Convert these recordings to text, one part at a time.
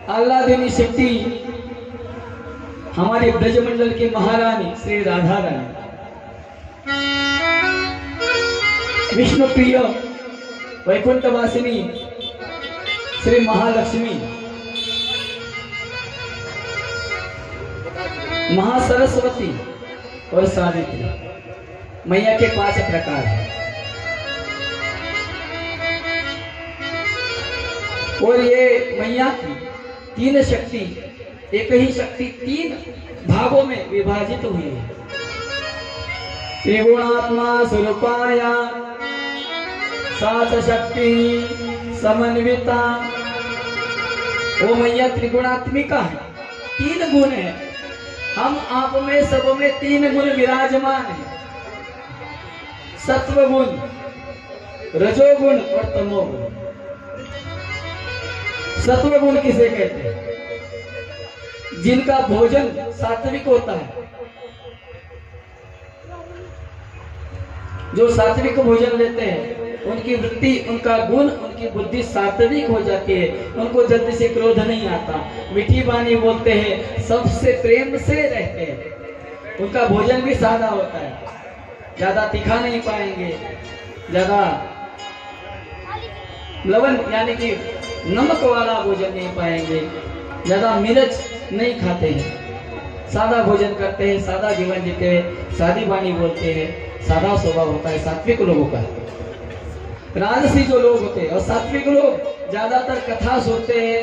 आह्लादिनी शक्ति हमारे ब्रजमंडल की महारानी श्री राधा रानी, विष्णु प्रिय वैकुंठवासिनी श्री महालक्ष्मी, महासरस्वती और सावित्री मैया के 5 प्रकार हैं। और ये मैया की 3 शक्ति, एक ही शक्ति 3 भागों में विभाजित हुई है। त्रिगुणात्मा स्वरूपाया सात शक्ति समन्विता। वो मैया त्रिगुणात्मिका है, 3 गुण है। हम आप में सब में 3 गुण विराजमान है, सत्व गुण, रजोगुण और तमोगुण। सत्व गुण किसे कहते हैं? जिनका भोजन सात्विक होता है, जो सात्विक भोजन लेते हैं उनकी वृत्ति, उनका गुण, उनकी बुद्धि सात्विक हो जाती है। उनको जल्दी से क्रोध नहीं आता, मीठी वाणी बोलते हैं, सबसे प्रेम से रहते हैं। उनका भोजन भी सादा होता है, ज्यादा तीखा नहीं पाएंगे, ज्यादा लवण यानी कि नमक वाला भोजन नहीं पाएंगे, ज्यादा मिर्च नहीं खाते हैं, सादा भोजन करते हैं, सादा जीवन जीते हैं, सादी वाणी बोलते हैं, सादा स्वभाव होता है सात्विक लोगों का। राजसी जो लोग होते हैं और सात्विक लोग ज्यादातर कथा सुनते हैं,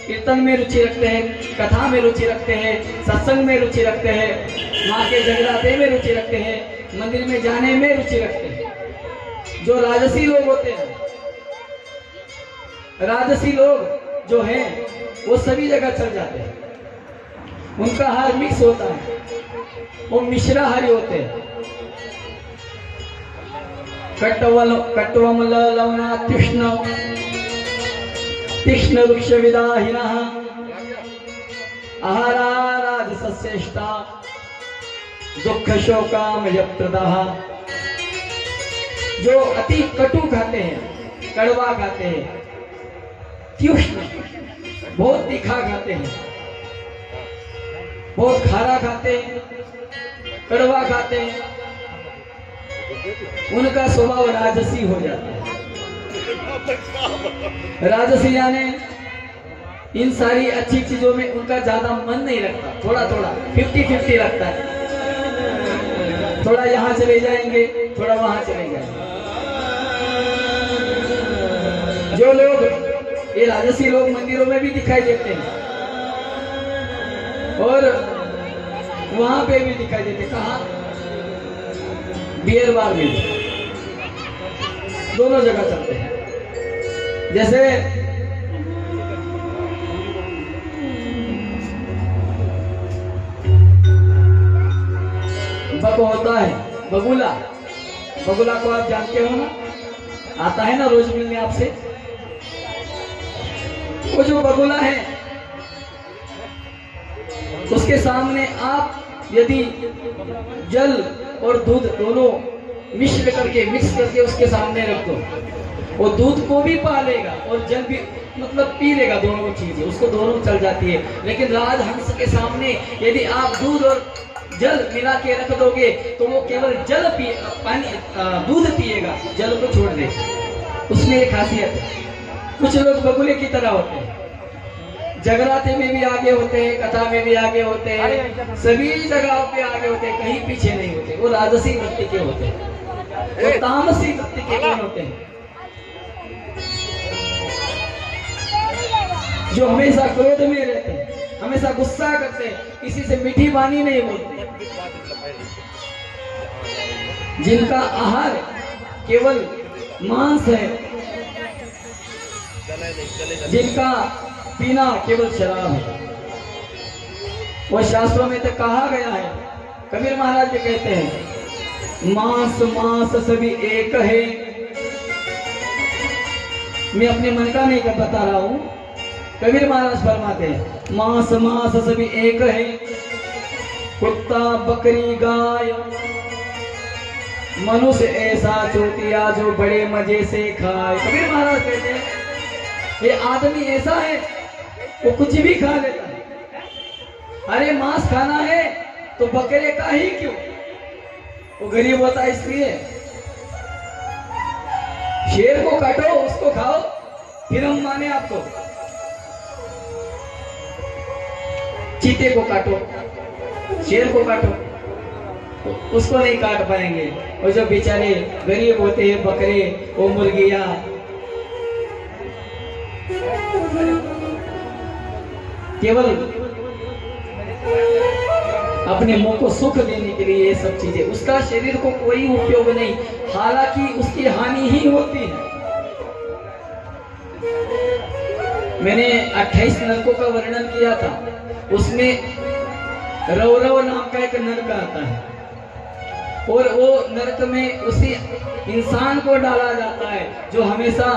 कीर्तन में रुचि रखते हैं, कथा में रुचि रखते हैं, सत्संग में रुचि रखते हैं, माँ के जगराते में रुचि रखते हैं, मंदिर में जाने में रुचि रखते हैं। जो राजसी लोग होते हैं, राजसी लोग जो हैं वो सभी जगह चल जाते हैं, उनका हार मिक्स होता है, वो मिश्राहारी होते हैं। कट्वम लवना तीक्ष्ण तीक्ष्ण वृक्ष विदाहिनः आहारा राजसस्येष्टा दुख शोकामयप्रदः। जो अति कटु खाते हैं, कड़वा खाते हैं, तीक्ष्ण बहुत तीखा खाते हैं, बहुत खारा खाते हैं, कड़वा खाते हैं, उनका स्वभाव राजसी हो जाता है। राजसी यानी इन सारी अच्छी चीजों में उनका ज्यादा मन नहीं लगता, थोड़ा थोड़ा 50-50 लगता है। थोड़ा यहाँ चले जाएंगे, थोड़ा वहां चले जाएंगे। जो लोग, ये राजसी लोग मंदिरों में भी दिखाई देते हैं और वहां पे भी दिखाई देते। कहाँ? बियर बार में, दोनों जगह चलते हैं। जैसे बग होता है, बगुला, बगुला को आप जानते हो ना, आता है ना रोज मिलने आपसे। वो जो बगुला है उसके सामने आप यदि जल और दूध दोनों मिक्स करके उसके सामने रख दो, वो दूध को भी पालेगा और जल भी मतलब पी लेगा, दोनों चीजें उसको दोनों चल जाती है। लेकिन राजहंस के सामने यदि आप दूध और जल मिला के रख दोगे तो वो केवल दूध पिएगा, जल को छोड़ देगा। उसमें एक खासियत है। कुछ लोग बगुले की तरह होते हैं, जगराते में भी आगे होते हैं, कथा में भी आगे होते हैं, सभी जगहों पे आगे होते हैं, कहीं पीछे नहीं होते। वो राजसी वृत्ति के होते हैं, वो तामसी वृत्ति के कौन होते हैं? जो हमेशा क्रोध में रहते हैं, हमेशा गुस्सा करते हैं, किसी से मीठी वाणी नहीं बोलते, जिनका आहार केवल मांस है, जिनका पीना केवल शराब है। वो शास्त्रों में तो कहा गया है, कबीर महाराज भी कहते हैं, मांस मांस सभी एक है। मैं अपने मन का नहीं कर बता रहा हूं, कबीर महाराज फरमाते हैं, मांस मांस सभी एक है, कुत्ता बकरी गाय मनुष्य ऐसा चूतिया जो बड़े मजे से खाए। कबीर महाराज कहते हैं, ये आदमी ऐसा है वो कुछ भी खा लेता है। अरे मांस खाना है तो बकरे का ही क्यों, वो गरीब होता है इसलिए। शेर को काटो, उसको खाओ, फिर हम माने आपको। चीते को काटो, शेर को काटो, उसको नहीं काट पाएंगे। और जो बेचारे गरीब होते हैं, बकरे, वो मुर्गियां, केवल अपने मुंह को सुख देने के लिए ये सब चीजें, उसका शरीर को कोई उपयोग नहीं, हालांकि उसकी हानि ही होती है। मैंने 28 नरकों का वर्णन किया था, उसमें रौरव नाम का एक नरक आता है, और वो नरक में उसी इंसान को डाला जाता है जो हमेशा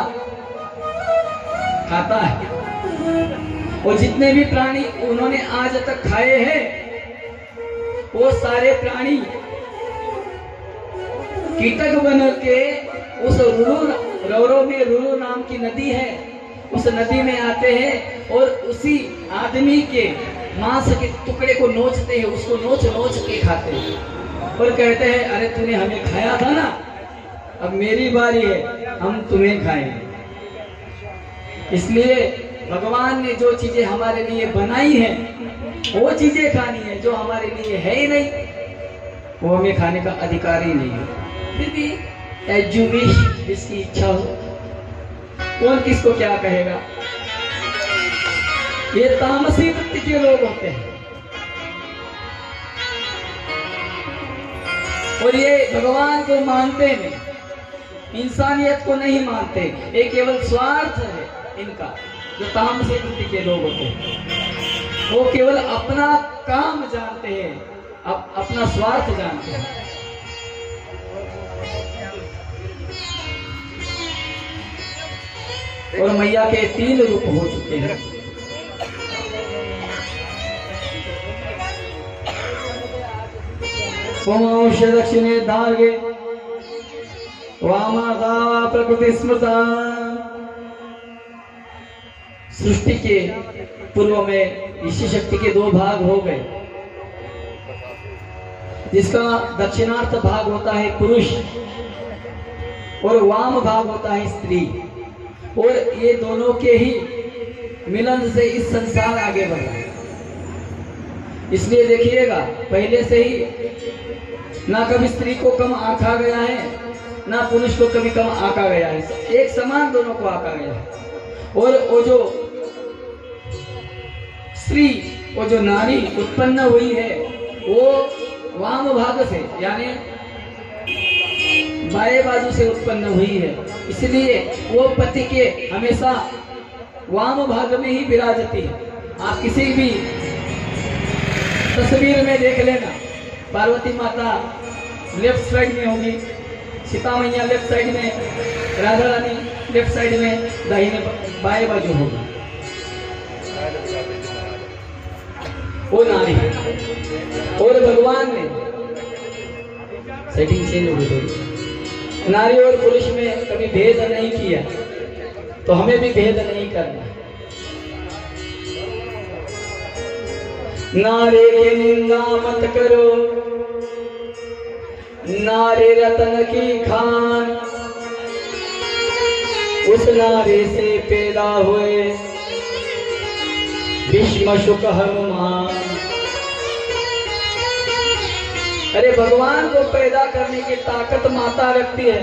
खाता है। और जितने भी प्राणी उन्होंने आज तक खाए हैं, वो सारे प्राणी कीटक बन के उस रौरव में रुरु नाम की नदी है, उस नदी में आते हैं और उसी आदमी के मांस के टुकड़े को नोचते हैं, उसको नोच नोच के खाते हैं और कहते हैं अरे तूने हमें खाया था ना, अब मेरी बारी है, हम तुम्हें खाएंगे। इसलिए भगवान ने जो चीजें हमारे लिए बनाई हैं वो चीजें खानी है, जो हमारे लिए है ही नहीं वो हमें खाने का अधिकार ही नहीं है। फिर भी जो विश, जिसकी इच्छा हो, कौन किसको क्या कहेगा। ये तामसी वृत्ति के लोग होते हैं और ये भगवान को मानते नहीं, इंसानियत को नहीं मानते, ये केवल स्वार्थ है इनका। जो तामसी वृत्ति के लोग होते हैं वो केवल अपना काम जानते हैं, अपना स्वार्थ जानते हैं। और मैया के 3 रूप हो चुके हैं। पुमांश दक्षिणे धागे वामादा प्रकृति स्मृता। सृष्टि के पूर्व में ऋषि शक्ति के 2 भाग हो गए, जिसका दक्षिणार्थ भाग होता है पुरुष और वाम भाग होता है स्त्री। और ये दोनों के ही मिलन से इस संसार आगे बढ़ा। इसलिए देखिएगा, पहले से ही ना कभी स्त्री को कम आंका गया है, ना पुरुष को कभी कम आंका गया है, एक समान दोनों को आंका गया है। और वो जो स्त्री, वो जो नारी उत्पन्न हुई है, वो वाम भाग से यानी बाएं बाजू से उत्पन्न हुई है, इसलिए वो पति के हमेशा वाम भाग में ही विराजती है। आप किसी भी तस्वीर में देख लेना, पार्वती माता लेफ्ट साइड में होगी, सीता मैया लेफ्ट साइड में, राधा रानी लेफ्ट साइड में, दाहिने बाएं बाजू होगी, वो नारी। और भगवान ने सेटिंग चेंज हो गई, नारी और पुरुष में कभी भेद नहीं किया, तो हमें भी भेद नहीं करना। नारे की निंदा मत करो, नारे रतन की खान, उस नारे से पैदा हुए भीष्म शुक हनुमान। अरे भगवान को पैदा करने की ताकत माता रखती है।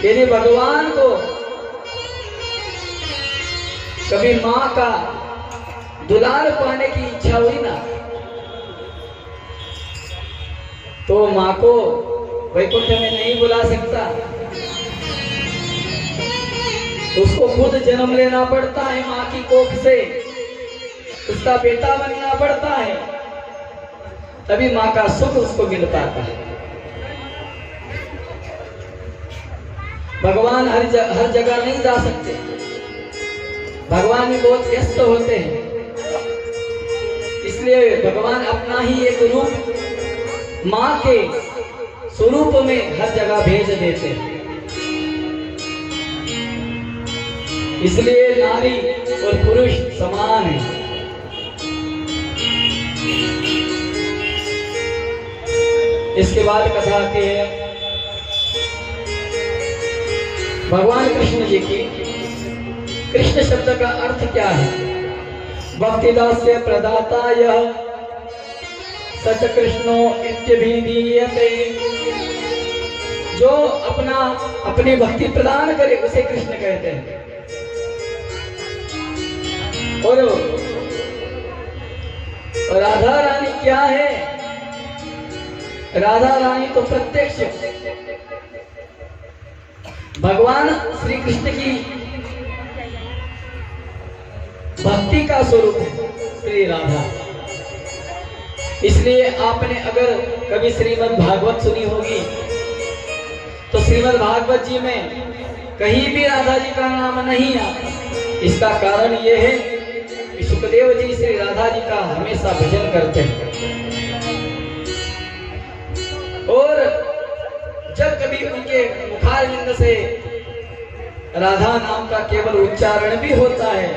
यदि भगवान को कभी माँ का दुलार पाने की इच्छा हुई ना, तो माँ को वैकुंठ में नहीं बुला सकता, उसको खुद जन्म लेना पड़ता है माँ की कोख से, उसका बेटा बनना पड़ता है, तभी माँ का सुख उसको मिल पाता है। भगवान हर जगह नहीं जा सकते, भगवान भी बहुत व्यस्त होते हैं, इसलिए भगवान अपना ही एक रूप माँ के स्वरूप में हर जगह भेज देते हैं। इसलिए नारी और पुरुष समान है। इसके बाद कथा आती है भगवान कृष्ण जी की। कृष्ण शब्द का अर्थ क्या है? भक्तिदास्य प्रदाता यह सच कृष्णो इत्यभिधीयते। जो अपनी भक्ति प्रदान करे उसे कृष्ण कहते हैं। और राधा रानी क्या है? राधा रानी तो प्रत्यक्ष भगवान श्री कृष्ण की भक्ति का स्वरूप है श्री राधा। इसलिए आपने अगर कभी श्रीमद् भागवत सुनी होगी तो श्रीमद् भागवत जी में कहीं भी राधा जी का नाम नहीं आता। इसका कारण यह है कि सुखदेव जी श्री राधा जी का हमेशा भजन करते हैं। और जब कभी उनके मुखारविंद से राधा नाम का केवल उच्चारण भी होता है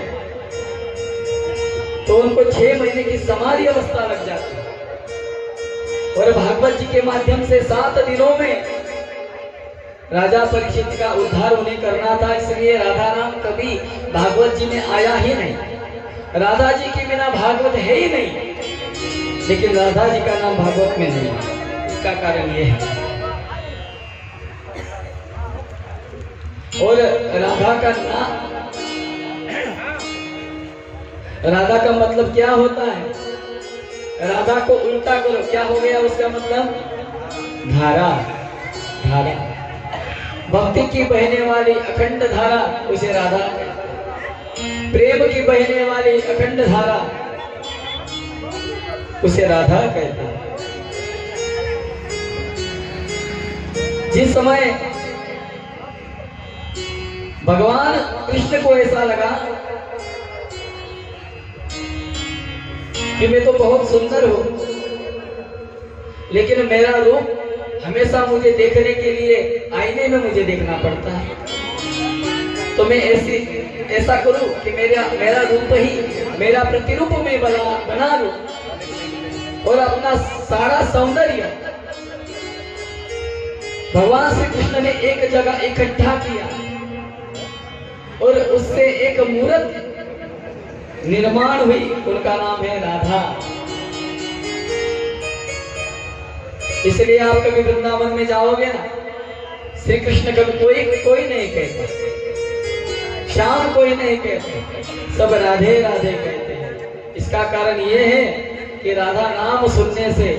तो उनको 6 महीने की समाधि अवस्था लग जाती है। और भागवत जी के माध्यम से 7 दिनों में राजा परीक्षित का उद्धार उन्हें करना था। इसलिए राधा नाम कभी भागवत जी में आया ही नहीं। राधा जी के बिना भागवत है ही नहीं, लेकिन राधा जी का नाम भागवत में नहीं। इसका कारण ये है। और राधा का मतलब क्या होता है? राधा को उल्टा करो, क्या हो गया उसका मतलब? धारा। धारा, भक्ति की बहने वाली अखंड धारा उसे राधा। प्रेम की बहने वाली अखंड धारा उसे राधा कहते हैं। जिस समय भगवान कृष्ण को ऐसा लगा कि मैं तो बहुत सुंदर हूं, लेकिन मेरा रूप हमेशा मुझे देखने के लिए आईने में मुझे देखना पड़ता है, तो मैं ऐसा करूं कि मेरा रूप ही मेरा प्रतिरूप में बना लूं और अपना सारा सौंदर्य भगवान श्री कृष्ण ने एक जगह इकट्ठा किया और उससे एक मूर्त निर्माण हुई। उनका नाम है राधा। इसलिए आप कभी वृंदावन में जाओगे ना, श्री कृष्ण कभी कोई नहीं कहते, श्याम कोई नहीं कहते, सब राधे राधे कहते हैं। इसका कारण ये है कि राधा नाम सुनने से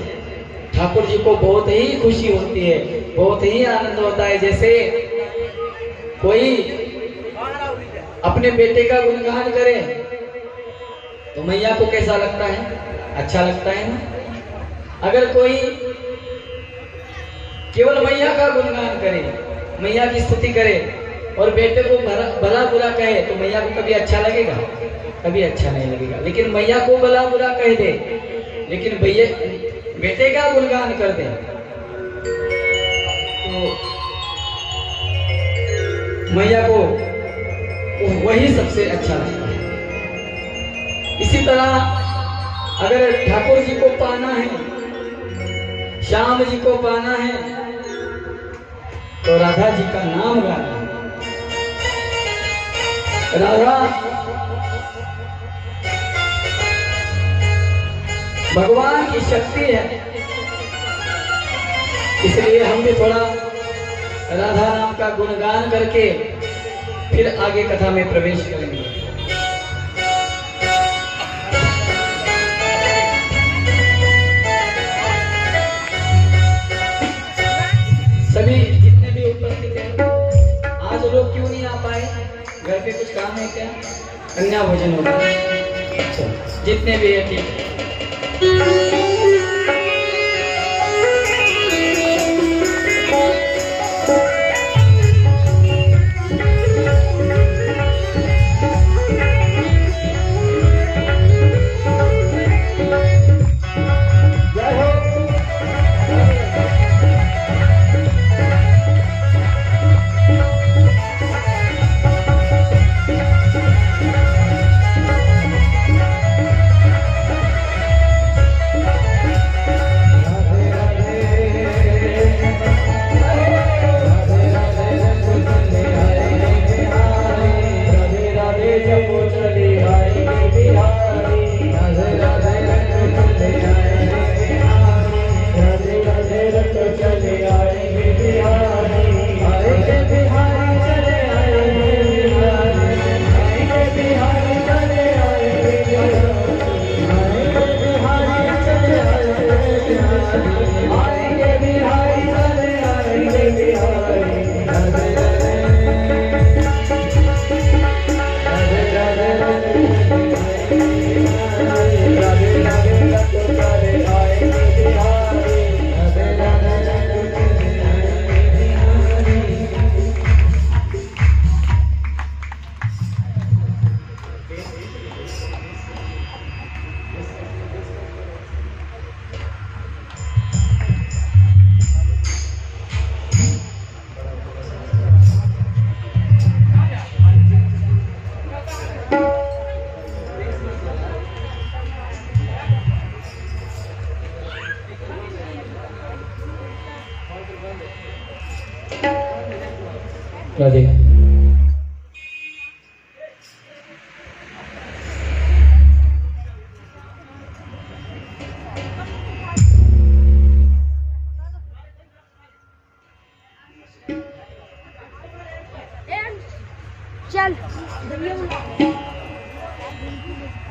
ठाकुर जी को बहुत ही खुशी होती है, बहुत ही आनंद होता है। जैसे कोई अपने बेटे का गुणगान करे तो मैया को कैसा लगता है? अच्छा लगता है ना। अगर कोई केवल मैया का गुणगान करे, मैया की स्तुति करे और बेटे को भला बुरा कहे तो मैया को कभी अच्छा लगेगा? कभी अच्छा नहीं लगेगा। लेकिन मैया को भला बुरा कह दे, लेकिन बेटे का गुणगान कर दे तो मैया को वही सबसे अच्छा लगता है। इसी तरह अगर ठाकुर जी को पाना है, श्याम जी को पाना है तो राधा जी का नाम गाना है। राधा भगवान की शक्ति है, इसलिए हम भी थोड़ा राधा नाम का गुणगान करके फिर आगे कथा में प्रवेश करेंगे। सभी जितने भी उपस्थित हैं, आज लोग क्यों नहीं आ पाए? घर पे कुछ काम है क्या? कन्या भोजन होगा। अच्छा, जितने भी है ठीक है। जपो चले आएंगे बिहारी, राधे राधे रटो चले आएंगे बिहारी, राधे राधे रटो चले आएंगे बिहारी, आएंगे बिहारी चले आएंगे बिहारी, आएंगे बिहारी चले आएंगे बिहारी, आएंगे बिहारी चले आएंगे बिहारी, राधे राधे राधे चल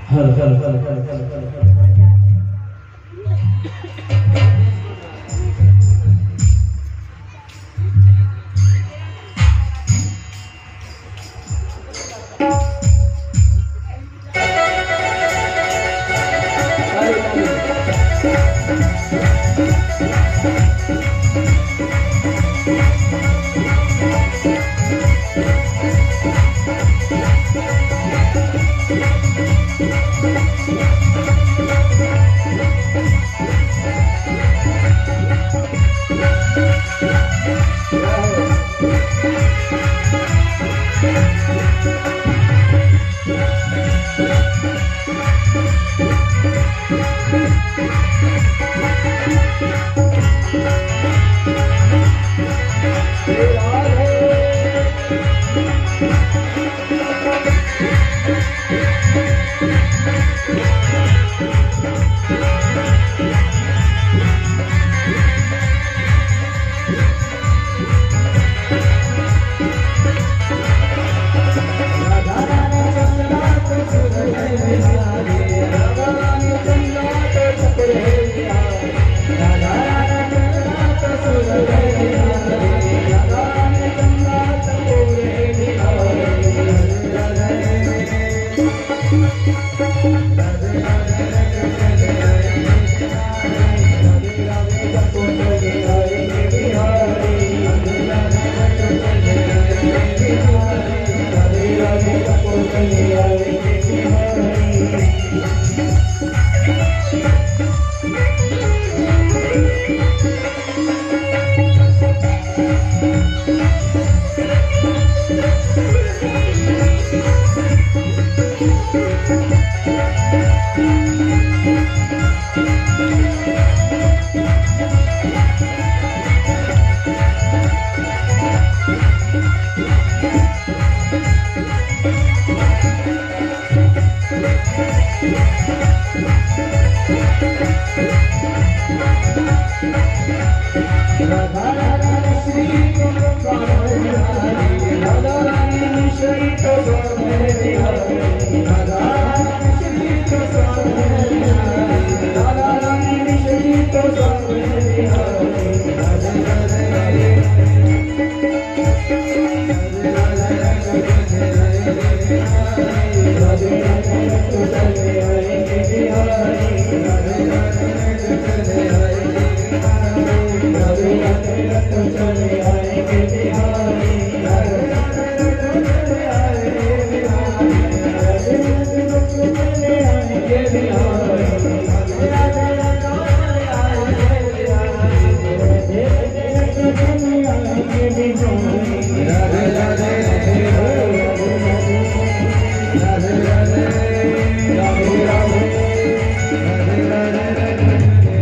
hello hello hello hello hello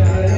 hello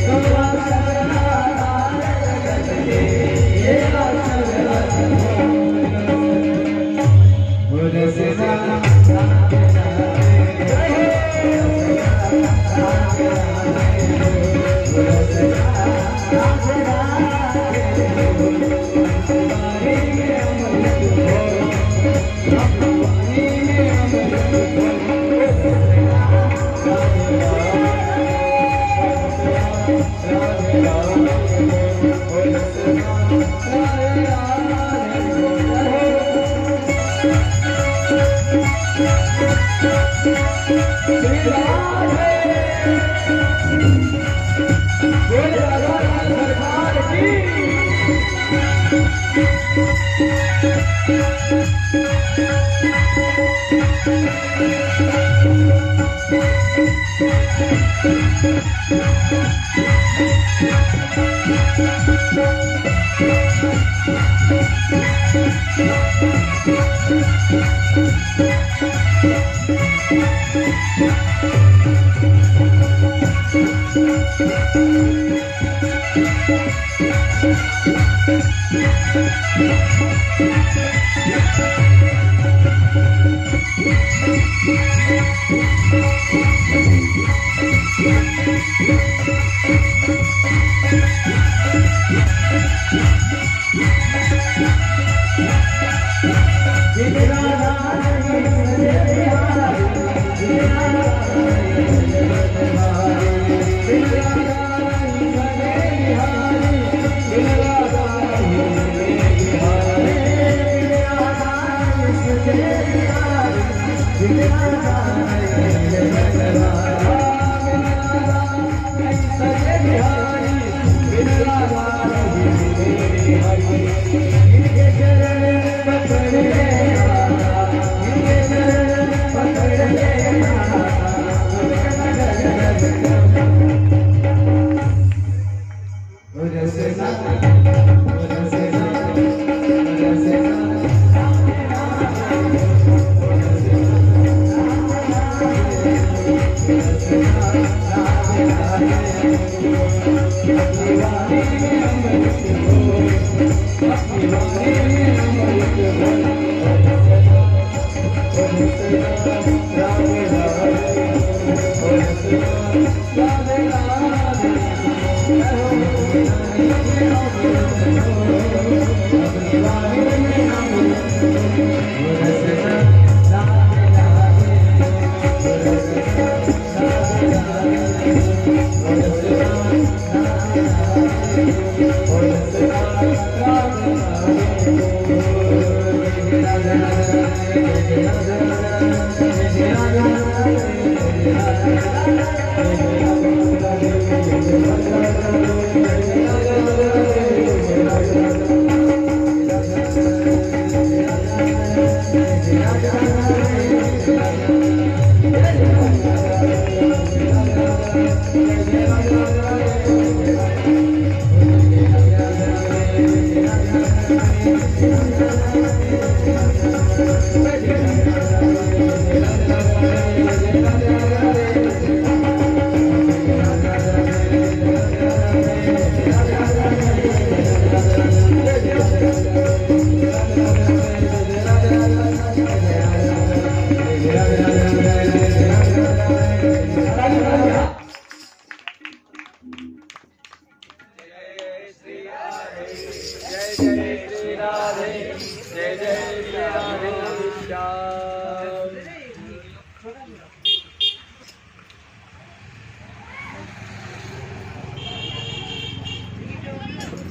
जगत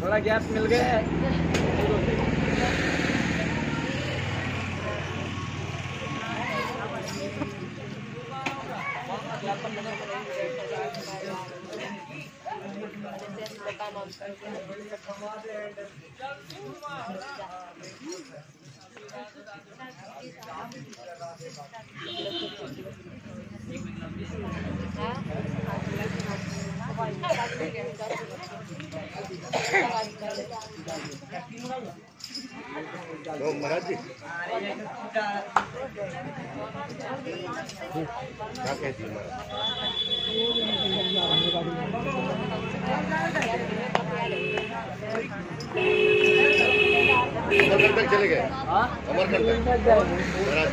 थोड़ा गैप मिल गया है। महाराज जी क्या कहती है अमरकंटक तक चले गए। अमरकंटक महाराज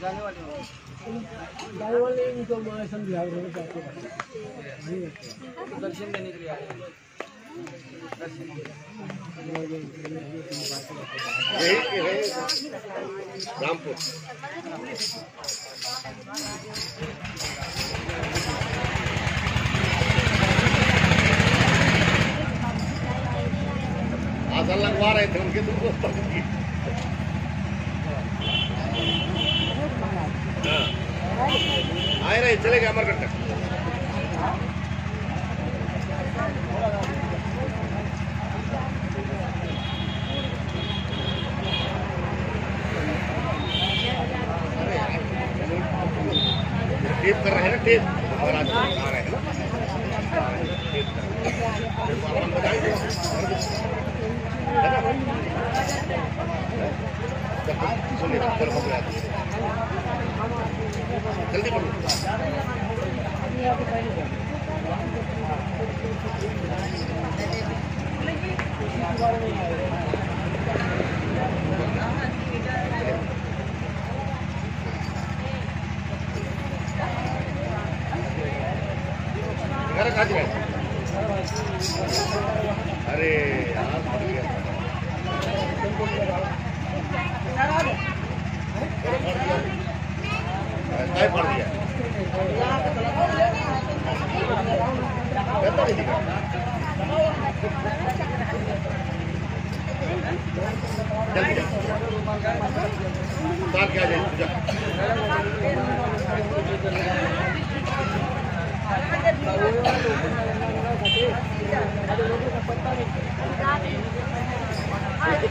जाने वाले दर्शन देने के लिए आए। यही है रामपुर। आसन लगवा रहे थे उनके तुमको। हाँ आए रहे, चले गए अमरकंटक। टेप कर रहे हैं ना, टेप अगर आज आ रहे हैं ना, टेप कर रहे हैं। अपन बताएंगे सुनिए, जल्दी पढ़ो। अरे यार पड़ गया, पड़ गया, नहीं दिखा। जल्दी उतार के आ जाए पूजा।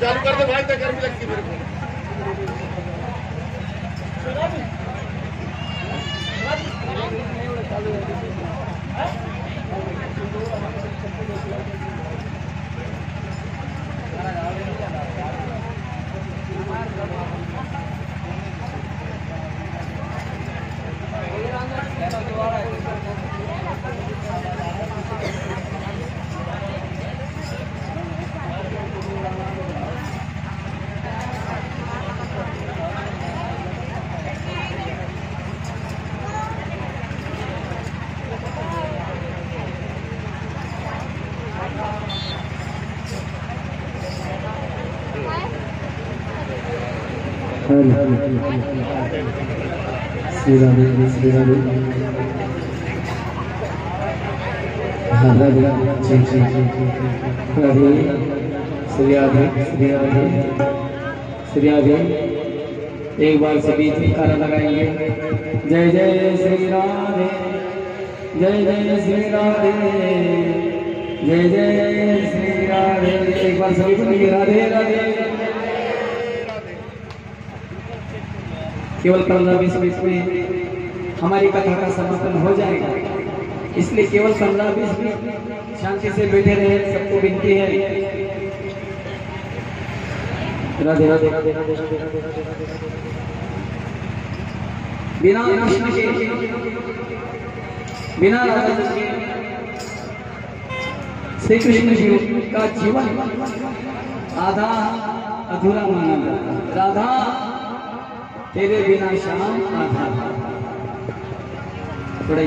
चालू कर दे भाई, तो गर्मी लगती मेरे को। श्री राधे श्री राधे राधे जी जी राधे श्री राधे श्री राधे श्री राधे। एक बार सभी जयकारा लगाएंगे। जय जय श्री राधे, जय जय श्री राधे, जय जय श्री राधे। एक बार सभी बोलिए राधे राधे। केवल 15-20 मिनट में हमारी कथा का समापन हो जाएगा, इसलिए केवल 15-20 मिनट शांति से बैठे रहे। सबको विनती है। राधे राधे राधे राधे राधे बिना कृष्ण के, बिना राधा के श्री कृष्ण जी का जीवन आधा अधूरा माना जाता। राधा तेरे बिना शाम आधा। थोड़ा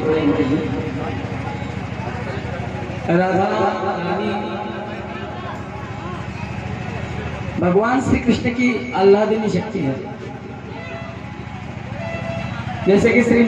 राधा रानी भगवान श्री कृष्ण की आह्लादिनी शक्ति है। जैसे कि श्री